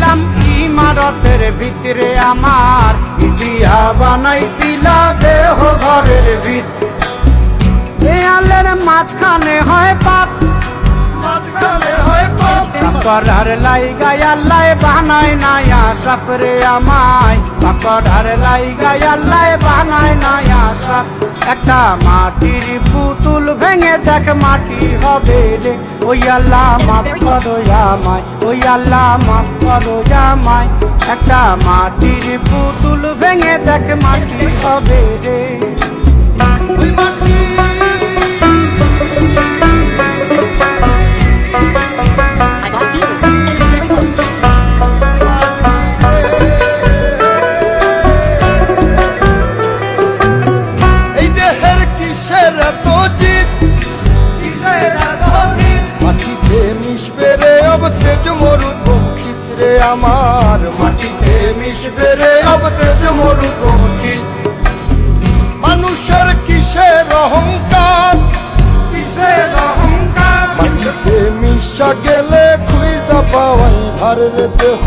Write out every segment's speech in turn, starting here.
বানাইলাম ইমারতের ভিতরে আমার ইটিয়া বানাইছিল দেহ ঘরের ভিত দেয়ালের মাঝখানে হয় পাপ করার লাইগা আল্লাহ বানায় নায়া সাপরে আমায় করার লাইগা আল্লাহ বানায় নায়া সাপ একটা মাটির পুতুল ভেঙে দেখ মাটি হবে রে ওই আল্লাহ মাফ করো আমায় ওই আল্লাহ মাফ করো আমায় একটা মাটির পুতুল ভেঙে দেখ মাটি হবে রে আমার মাটিতে মিশবে রে अब তেজ মরুপঙ্খী মানুষের কিসের অহংকার মাটিতে মিশা গেলে খুঁজা পাওয়াই ভারের দেহ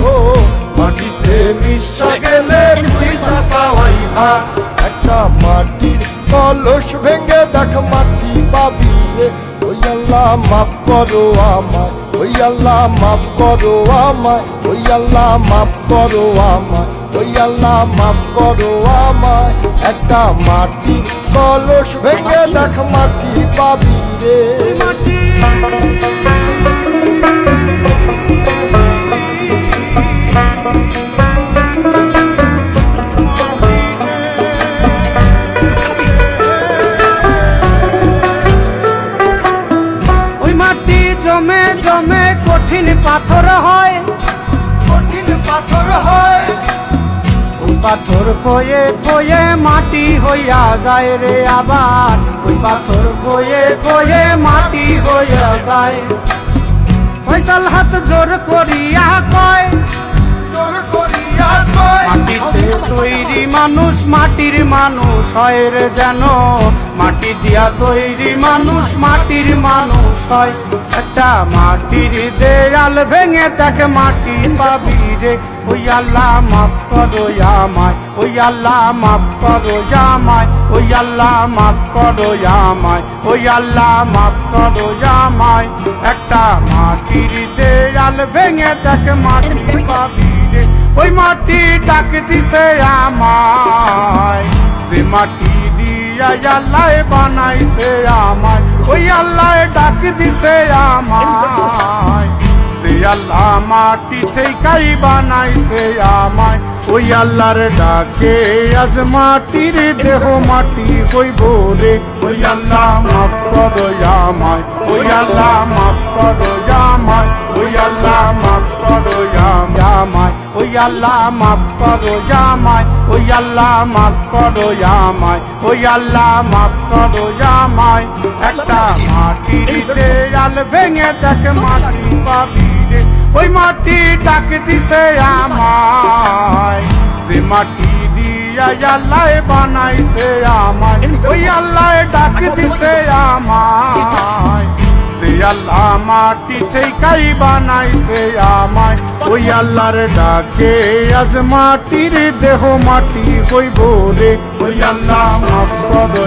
মাটিতে মিশা গেলে খুঁজা পাওয়াই ভার একটা মাটির কলস ভেঙে দেখ মাটি পাবি রে ওই আল্লাহ মাফ করো আমায় ওই আল্লাহ মাফ করো আমায় ওই আল্লাহ মাফ করো আমায় ওই আল্লাহ মাফ করো আমায় একটা মাটির কলস ভেঙে দেখ মাটি পাবি রে জমে জমে কঠিন পাথর হয় ওই পাথর কয়ে কয়ে মাটি হইয়া যায় রে আবার ওই পাথর কয়ে কয়ে মাটি হইয়া যায় ফয়সাল হাত জোর করিয়া কয় মাটিতে তৈরি মানুষ মাটির মানুষ হয় রে যেন মাটি দিয়া তৈরি মানুষ মাটির মানুষ হয় একটা মাটির দেয়াল ভেঙে দেখ মাটি পাবি রে ওই আল্লাহ মাফ করো আমায় ওই আল্লাহ মাফ করো আমায় ওই আল্লাহ মাফ করো আমায় ওই আল্লাহ মাফ করো আমায় একটা মাটির দেয়াল ভেঙে দেখ মাটি পাবি রে ওই মাটি ডাক দিছে আমায় সে মাটি দিয়া আল্লাহ বানাইছে আমায় ওই আল্লাহ ডাক দিছে আমায় সে আল্লাহ মাটি থেকেই বানাইছে আমায় ওই আল্লাহর ডাকে আজ মাটির দেহ মাটি হইব রে ওই আল্লাহ মাফ করো আমায় ওই আল্লাহ মাফ করো আমায় ওই আল্লাহ মাফ করো আমায় ওই আল্লাহ মাফ করো আমায় ওই আল্লাহ মাফ করো আমায় ওই আল্লাহ মাফ করো আমায় একটা মাটির দেয়াল ভেঙে দেখ মাটি পাবি রে ওই মাটি ডাক দিছে আমায় সে মাটি দিয়া আল্লাহ বানাইছে আমায় ওই আল্লাহ ডাক দিছে আমায় সে আল্লাহ মাটি থেকেই বানাইছে আমায় ওই আল্লাহর ডাকে আজ মাটির দেহ মাটি হইব রে ওই আল্লাহ মাফ করো